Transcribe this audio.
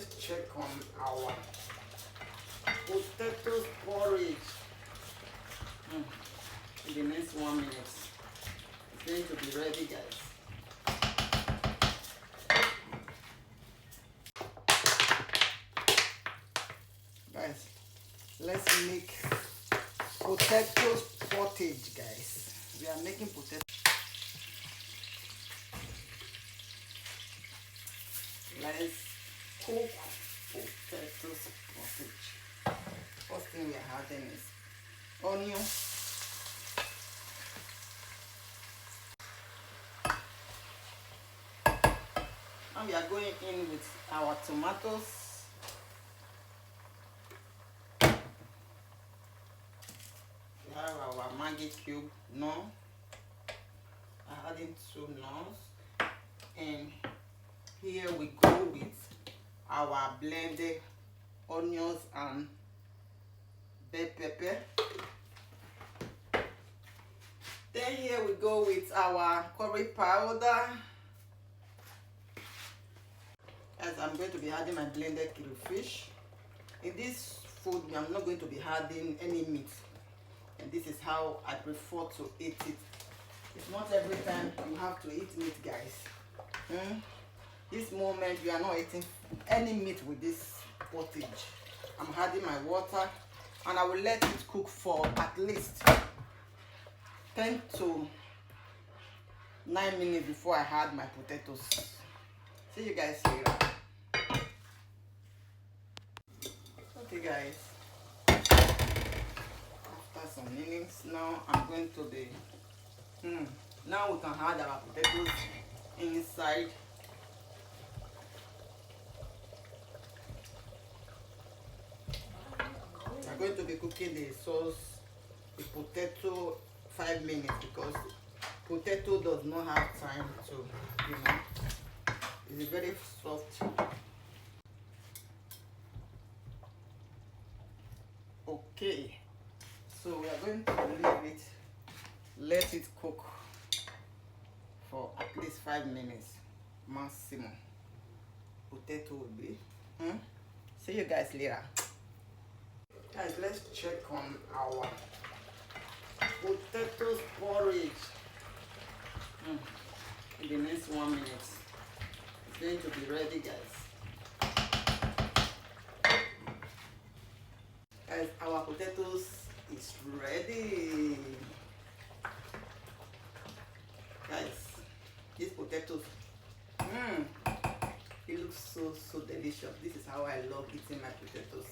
let's check on our potatoes porridge. In the next 1 minute, it's going to be ready, guys. Guys, let's make potatoes porridge, guys. We are making potatoes. Let's cook potatoes porridge. First thing we are adding is onion, and we are going in with our tomatoes. We have our Maggi cube, no. I'm adding 2 nuts, and here we go with our blended onions and bell pepper. Then here we go with our curry powder. As I'm going to be adding my blended crayfish. In this food, I'm not going to be adding any meat. And this is how I prefer to eat it. It's not every time you have to eat meat, guys. This moment you are not eating any meat with this pottage. I'm adding my water and I will let it cook for at least 10 to 9 minutes before I add my potatoes. See you guys later. Okay guys, after some minutes now I'm going to be now we can add our potatoes inside. I'm going to be cooking the sauce, the potato 5 minutes because potato does not have time to, it's very soft. Okay, so we are going to leave it, let it cook for at least 5 minutes maximum. Potato will be. See you guys later. Guys, let's check on our potatoes porridge. In the next 1 minute, it's going to be ready, guys. Guys, our potatoes is ready. Guys, these potatoes, it looks so delicious. This is how I love eating my potatoes.